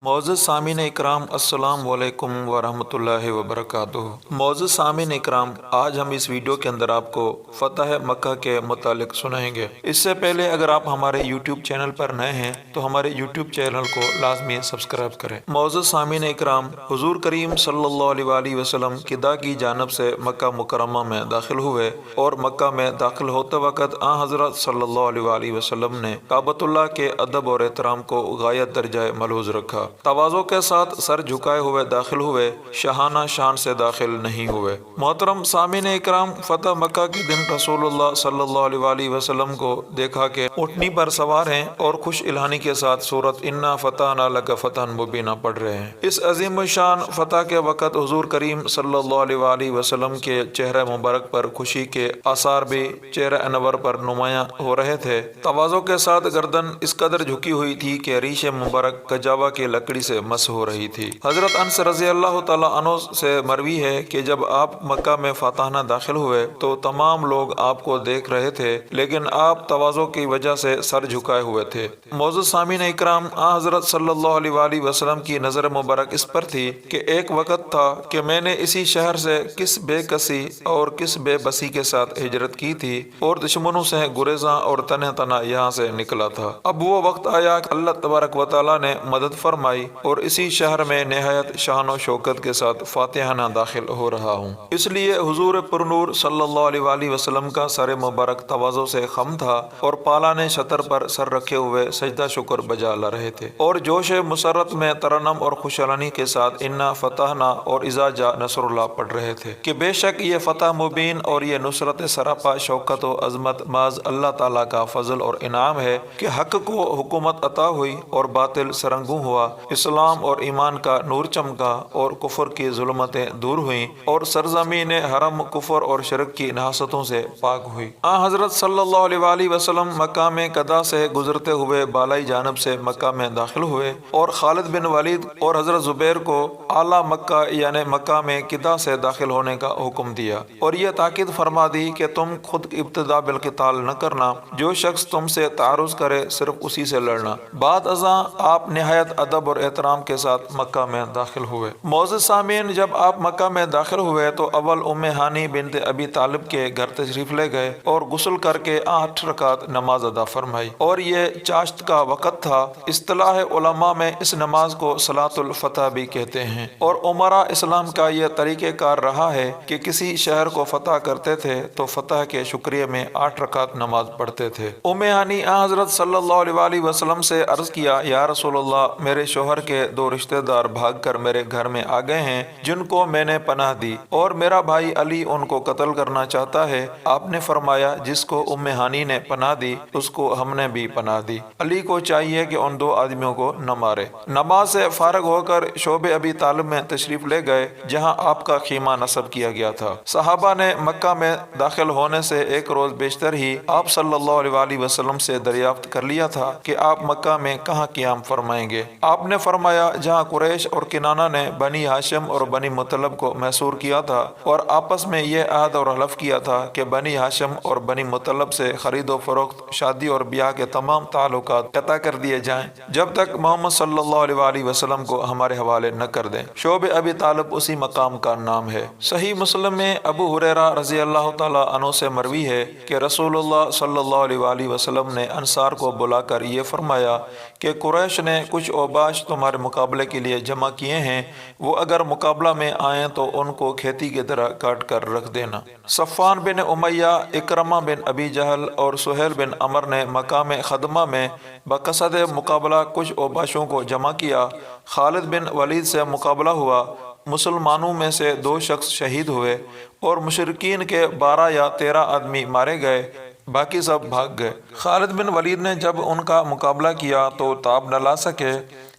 معزز سامعین اکرام، السلام علیکم ورحمۃ اللہ وبرکاتہ۔ معزز سامعین اکرام، آج ہم اس ویڈیو کے اندر آپ کو فتح مکہ کے متعلق سنائیں گے۔ اس سے پہلے اگر آپ ہمارے یوٹیوب چینل پر نئے ہیں تو ہمارے یوٹیوب چینل کو لازمی سبسکرائب کریں۔ معزز سامعین اکرام، حضور کریم صلی اللہ علیہ وآلہ وسلم خدا کی جانب سے مکہ مکرمہ میں داخل ہوئے، اور مکہ میں داخل ہوتے وقت حضرت صلی اللہ علیہ وآلہ وسلم نے کعبۃ اللہ کے ادب اور احترام کو غایت درجہ ملحوظ رکھا۔ تواضع کے ساتھ سر جھکائے ہوئے داخل ہوئے، شاہانہ شان سے داخل نہیں ہوئے۔ محترم سامعین اکرام، فتح مکہ کے دن رسول اللہ صلی اللہ علیہ وآلہ وسلم کو دیکھا کہ اونٹنی پر سوار ہیں اور خوش الہانی کے ساتھ سورۃ انا فتحنا لک فتحا مبینا پڑھ رہے ہیں۔ اس عظیم الشان فتح کے وقت حضور کریم صلی اللہ علیہ وآلہ وسلم کے چہرہ مبارک پر خوشی کے آثار بھی چہرہ انور پر نمایاں ہو رہے تھے۔ تواضع کے ساتھ گردن اس قدر جھکی ہوئی تھی کہ ریش مبارک کجاوا کی لکڑی سے مس ہو رہی تھی۔ حضرت انس رضی اللہ تعالیٰ عنہ سے مروی ہے کہ جب آپ مکہ میں فاتحانہ داخل ہوئے تو تمام لوگ آپ کو دیکھ رہے تھے، لیکن آپ تواضع کی وجہ سے سر جھکائے ہوئے تھے۔ معزز سامعین اکرام، حضرت صلی اللہ علیہ وآلہ وسلم کی نظر مبارک اس پر تھی کہ ایک وقت تھا کہ میں نے اسی شہر سے کس بے کسی اور کس بے بسی کے ساتھ ہجرت کی تھی اور دشمنوں سے گریزاں اور تنہ تنہ یہاں سے نکلا تھا۔ اب وہ وقت آیا کہ اللہ تبارک و تعالیٰ نے مدد فرمائی اور اسی شہر میں نہایت شان و شوکت کے ساتھ فاتحانہ داخل ہو رہا ہوں۔ اس لیے حضور پرنور صلی اللہ علیہ وآلہ وسلم کا سر مبارک تواضع سے خم تھا اور پالانے شطر پر سر رکھے ہوئے سجدہ شکر بجا لا رہے تھے، اور جوش مسرت میں ترنم اور خوشالانی کے ساتھ انا فتحنا اور اذا جاء نصر اللہ پڑھ رہے تھے کہ بے شک یہ فتح مبین اور یہ نصرت سراپا شوکت و عظمت محض اللہ تعالیٰ کا فضل اور انعام ہے کہ حق کو حکومت عطا ہوئی اور باطل سرنگوں ہوا، اسلام اور ایمان کا نور چمکا اور کفر کی ظلمتیں دور ہوئیں، اور سرزمین حرم کفر اور شرک کی نحاستوں سے پاک ہوئی۔ حضرت صلی اللہ علیہ وآلہ وسلم مکہ میں قدا سے گزرتے ہوئے بالائی جانب سے مکہ میں داخل ہوئے، اور خالد بن ولید اور حضرت زبیر کو اعلیٰ مکہ یعنی مکہ میں قدا سے داخل ہونے کا حکم دیا، اور یہ تاکید فرما دی کہ تم خود ابتدا بالقتال نہ کرنا، جو شخص تم سے تعارض کرے صرف اسی سے لڑنا۔ بعد ازاں آپ نہایت ادب اور احترام کے ساتھ مکہ میں داخل ہوئے۔ معزز سامعین، جب آپ مکہ میں داخل ہوئے تو اول ام ہانی بنت ابی طالب کے گھر تشریف لے گئے اور غسل کر کے 8 رکعت نماز ادا فرمائی، اور یہ چاشت کا وقت تھا۔ اصطلاح علماء میں اس نماز کو صلاۃ الفتح بھی کہتے ہیں، اور عمراء اسلام کا یہ طریقہ کار رہا ہے کہ کسی شہر کو فتح کرتے تھے تو فتح کے شکریہ میں 8 رکعت نماز پڑھتے تھے۔ ام ہانی حضرت صلی اللہ علیہ وآلہ وسلم سے عرض کیا، یا رسول اللہ، میرے شوہر کے 2 رشتہ دار بھاگ کر میرے گھر میں آ گئے ہیں جن کو میں نے پناہ دی، اور میرا بھائی علی ان کو قتل کرنا چاہتا ہے۔ آپ نے فرمایا، جس کو ام ہانی نے پناہ دی اس کو ہم نے بھی پناہ دی، علی کو چاہیے کہ ان 2 آدمیوں کو نہ مارے۔ نماز سے فارغ ہو کر شعبہ ابی طالب میں تشریف لے گئے جہاں آپ کا خیمہ نصب کیا گیا تھا۔ صحابہ نے مکہ میں داخل ہونے سے 1 روز بیشتر ہی آپ صلی اللہ علیہ وآلہ وسلم سے دریافت کر لیا تھا کہ آپ مکہ میں کہاں قیام فرمائیں گے۔ آپ نے فرمایا، جہاں قریش اور کنانہ نے بنی ہاشم اور بنی مطلب کو محصور کیا تھا اور آپس میں یہ عہد اور حلف کیا تھا کہ بنی ہاشم اور بنی مطلب سے خرید و فروخت، شادی اور بیاہ کے تمام تعلقات قطع کر دیے جائیں جب تک محمد صلی اللہ علیہ وآلہ وسلم کو ہمارے حوالے نہ کر دیں۔ شعبہ ابی طالب اسی مقام کا نام ہے۔ صحیح مسلم میں ابو ہریرہ رضی اللہ تعالیٰ عنہ سے مروی ہے کہ رسول اللہ صلی اللہ علیہ وآلہ وسلم نے انصار کو بلا کر یہ فرمایا کہ قریش نے کچھ اوباش تمہارے مقابلے کے لیے جمع کیے ہیں، وہ اگر مقابلہ میں آئیں تو ان کو کھیتی کی طرح کاٹ کر رکھ دینا۔ صفوان بن امیہ، اکرمہ بن ابی جہل اور سہیل بن عمر نے مقام خدمہ میں بقصد مقابلہ کچھ اوباشوں کو جمع کیا۔ خالد بن ولید سے مقابلہ ہوا، مسلمانوں میں سے 2 شخص شہید ہوئے اور مشرکین کے 12 یا 13 آدمی مارے گئے، باقی سب بھاگ گئے۔ خالد بن ولید نے جب ان کا مقابلہ کیا تو تاب نہ لا سکے،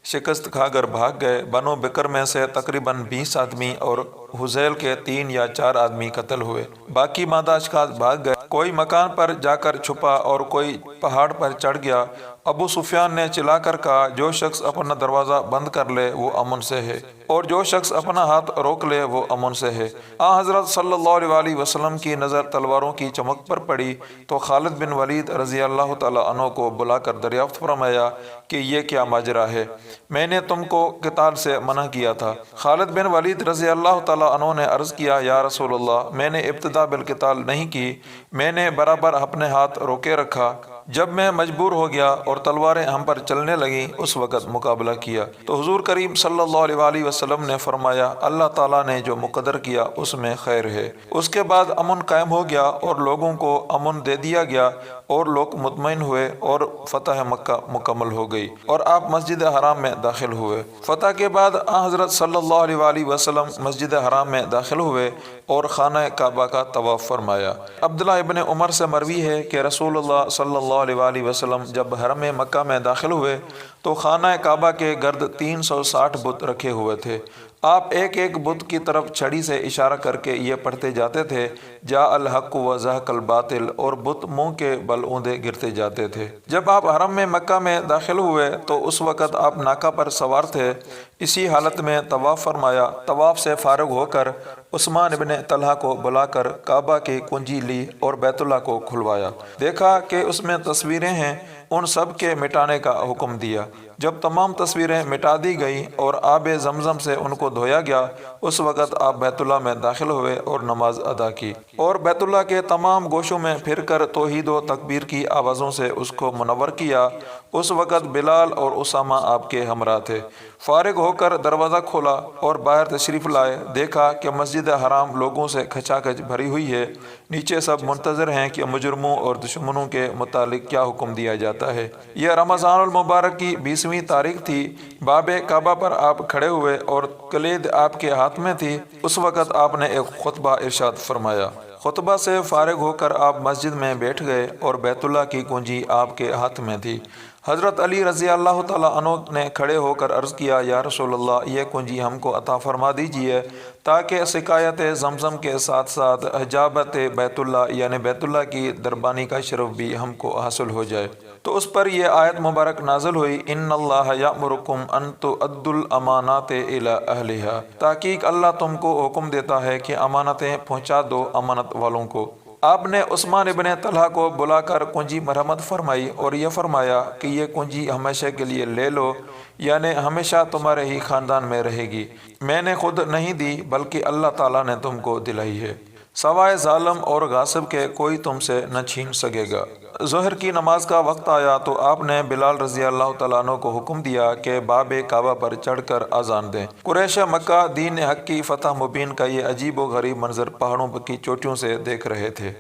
شکست کھا کر بھاگ گئے۔ بنو بکر میں سے تقریباً 20 آدمی اور حذیل کے 3 یا 4 آدمی قتل ہوئے، باقی مادہ اشخاص بھاگ گئے۔ کوئی مکان پر جا کر چھپا اور کوئی پہاڑ پر چڑھ گیا ابو سفیان نے چلا کر کہا جو شخص اپنا دروازہ بند کر لے وہ امن سے ہے اور جو شخص اپنا ہاتھ روک لے وہ امن سے ہے۔ حضرت صلی اللہ علیہ وسلم کی نظر تلواروں کی چمک پر پڑی تو خالد بن ولید رضی اللہ تعالیٰ عنہ کو بلا کر دریافت فرمایا کہ یہ کیا ماجرا ہے، میں نے تم کو قتال سے منع کیا تھا۔ خالد بن ولید رضی اللہ تعالیٰ عنہ نے عرض کیا یا رسول اللہ، میں نے ابتدا بالقتال نہیں کی، میں نے برابر اپنے ہاتھ روکے رکھا، جب میں مجبور ہو گیا اور تلواریں ہم پر چلنے لگیں اس وقت مقابلہ کیا۔ تو حضور کریم صلی اللہ علیہ وسلم نے فرمایا اللہ تعالیٰ نے جو مقدر کیا اس میں خیر ہے۔ اس کے بعد امن قائم ہو گیا اور لوگوں کو امن دے دیا گیا اور لوگ مطمئن ہوئے اور فتح مکہ مکمل ہو گئی اور آپ مسجد حرام میں داخل ہوئے۔ فتح کے بعد حضرت صلی اللہ علیہ وسلم مسجد حرام میں داخل ہوئے اور خانہ کعبہ کا طواف فرمایا۔ عبداللہ ابن عمر سے مروی ہے کہ رسول اللہ صلی اللہ علیہ وسلم جب حرم مکہ میں داخل ہوئے تو خانہ کعبہ کے گرد 360 بت رکھے ہوئے تھے۔ آپ ایک ایک بت کی طرف چھڑی سے اشارہ کر کے یہ پڑھتے جاتے تھے جاء الحق و زہق الباطل، اور بت منہ کے بل اوندے گرتے جاتے تھے۔ جب آپ حرم میں مکہ میں داخل ہوئے تو اس وقت آپ ناکہ پر سوار تھے، اسی حالت میں طواف فرمایا۔ طواف سے فارغ ہو کر عثمان ابن طلحہ کو بلا کر کعبہ کی کنجی لی اور بیت اللہ کو کھلوایا، دیکھا کہ اس میں تصویریں ہیں، ان سب کے مٹانے کا حکم دیا۔ جب تمام تصویریں مٹا دی گئی اور آب زمزم سے ان کو دھویا گیا اس وقت آپ بیت اللہ میں داخل ہوئے اور نماز ادا کی اور بیت اللہ کے تمام گوشوں میں پھر کر توحید و تکبیر کی آوازوں سے اس کو منور کیا۔ اس وقت بلال اور اسامہ آپ کے ہمراہ تھے۔ فارغ ہو کر دروازہ کھولا اور باہر تشریف لائے، دیکھا کہ مسجد حرام لوگوں سے کھچا کھچ بھری ہوئی ہے، نیچے سب منتظر ہیں کہ مجرموں اور دشمنوں کے متعلق کیا حکم دیا جاتا ہے۔ یہ رمضان المبارک کی 20ویں تاریخ تھی۔ باب کعبہ پر آپ کھڑے ہوئے اور کلید آپ کے ہاتھ میں تھی۔ اس وقت آپ نے ایک خطبہ ارشاد فرمایا۔ خطبہ سے فارغ ہو کر آپ مسجد میں بیٹھ گئے اور بیت اللہ کی کنجی آپ کے ہاتھ میں تھی۔ حضرت علی رضی اللہ تعالیٰ عنہ نے کھڑے ہو کر عرض کیا یا رسول اللہ، یہ کنجی ہم کو عطا فرما دیجیے تاکہ سقایت زمزم کے ساتھ ساتھ حجابت بیت اللہ یعنی بیت اللہ کی دربانی کا شرف بھی ہم کو حاصل ہو جائے۔ تو اس پر یہ آیت مبارک نازل ہوئی ان اللہ یأمرکم ان تؤدوا الامانات الی اہلہا، تحقیق اللہ تم کو حکم دیتا ہے کہ امانتیں پہنچا دو امانت والوں کو۔ آپ نے عثمان ابن طلحہ کو بلا کر کنجی مرحمت فرمائی اور یہ فرمایا کہ یہ کنجی ہمیشہ کے لیے لے لو، یعنی ہمیشہ تمہارے ہی خاندان میں رہے گی، میں نے خود نہیں دی بلکہ اللہ تعالیٰ نے تم کو دلائی ہے، سوائے ظالم اور غاصب کے کوئی تم سے نہ چھین سکے گا۔ ظہر کی نماز کا وقت آیا تو آپ نے بلال رضی اللہ تعالیٰ عنہ کو حکم دیا کہ باب کعبہ پر چڑھ کر اذان دیں۔ قریش مکہ دین حق کی فتح مبین کا یہ عجیب و غریب منظر پہاڑوں کی چوٹیوں سے دیکھ رہے تھے۔